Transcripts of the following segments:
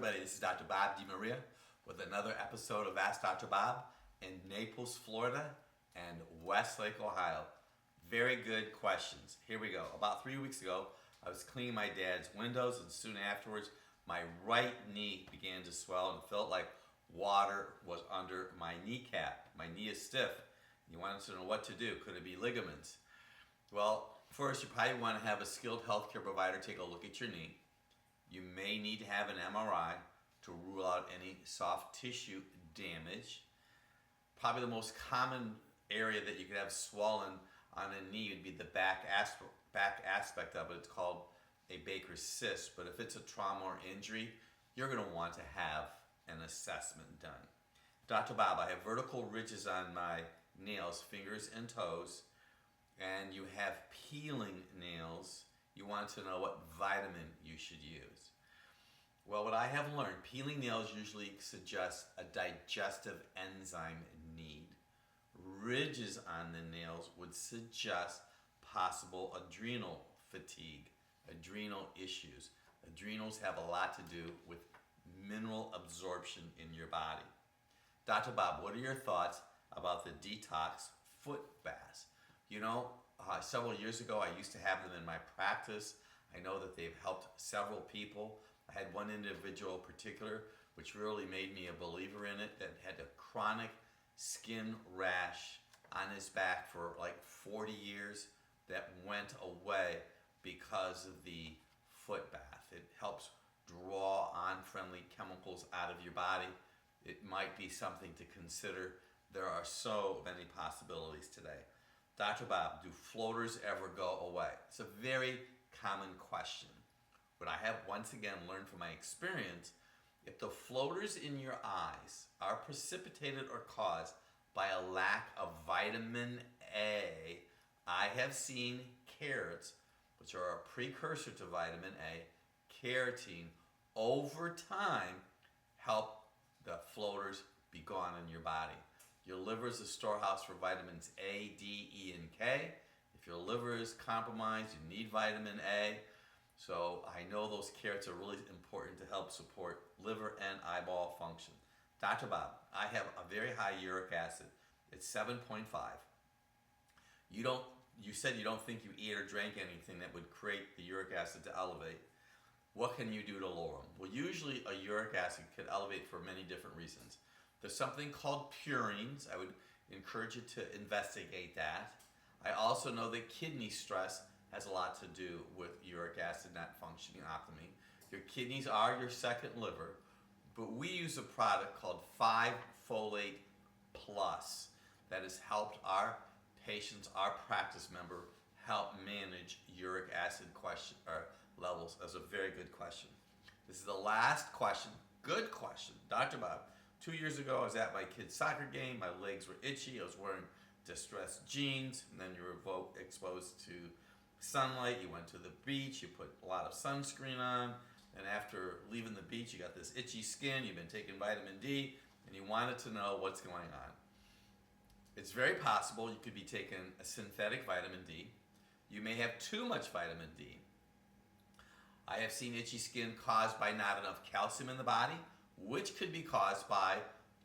everybody, this is Dr. Bob DiMaria with another episode of Ask Dr. Bob in Naples, Florida and Westlake, Ohio. Very good questions. Here we go. About 3 weeks ago, I was cleaning my dad's windows and soon afterwards, my right knee began to swell and felt like water was under my kneecap. My knee is stiff. You wanted to know what to do. Could it be ligaments? Well, first you probably want to have a skilled healthcare provider take a look at your knee. You may need to have an MRI to rule out any soft tissue damage. Probably the most common area that you could have swollen on a knee would be the back aspect of it. It's called a Baker's cyst. But if it's a trauma or injury, you're going to want to have an assessment done. Dr. Bob, I have vertical ridges on my nails, fingers and toes, and you have peeling nails. You want to know what vitamin you should use. Well, what I have learned, peeling nails usually suggests a digestive enzyme need. Ridges on the nails would suggest possible adrenal fatigue, adrenal issues. Adrenals have a lot to do with mineral absorption in your body. Dr. Bob, what are your thoughts about the detox foot baths? You know, several years ago, I used to have them in my practice. I know that they've helped several people. I had one individual in particular, which really made me a believer in it, that had a chronic skin rash on his back for like 40 years that went away because of the foot bath. It helps draw unfriendly chemicals out of your body. It might be something to consider. There are so many possibilities today. Dr. Bob, do floaters ever go away? It's a very common question. What I have once again learned from my experience, if the floaters in your eyes are precipitated or caused by a lack of vitamin A, I have seen carrots, which are a precursor to vitamin A, carotene, over time help the floaters be gone in your body. Your liver is a storehouse for vitamins A, D, E, and K. If your liver is compromised, you need vitamin A. So I know those carrots are really important to help support liver and eyeball function. Dr. Bob, I have a very high uric acid. It's 7.5. You said you don't think you ate or drank anything that would create the uric acid to elevate. What can you do to lower them? Well, usually a uric acid could elevate for many different reasons. There's something called purines. I would encourage you to investigate that. I also know that kidney stress has a lot to do with uric acid not functioning optimally. Your kidneys are your second liver, but we use a product called 5-Folate Plus that has helped our patients, our practice member, help manage uric acid levels. That's a very good question. This is the last question. Good question. Dr. Bob, 2 years ago, I was at my kid's soccer game. My legs were itchy. I was wearing distressed jeans. And then you were exposed to sunlight. You went to the beach. You put a lot of sunscreen on. And after leaving the beach, you got this itchy skin. You've been taking vitamin D. And you wanted to know what's going on. It's very possible you could be taking a synthetic vitamin D. You may have too much vitamin D. I have seen itchy skin caused by not enough calcium in the body, which could be caused by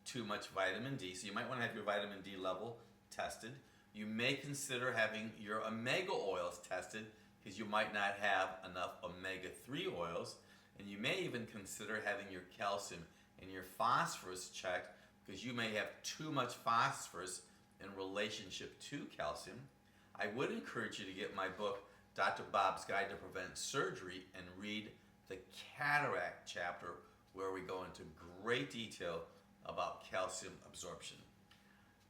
too much vitamin D. So you might want to have your vitamin D level tested. You may consider having your omega oils tested because you might not have enough omega-3 oils. And you may even consider having your calcium and your phosphorus checked because you may have too much phosphorus in relationship to calcium. I would encourage you to get my book, Dr. Bob's Guide to Prevent Surgery, and read the cataract chapter where we go into great detail about calcium absorption.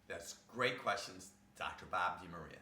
That's great questions, Dr. Bob DiMaria.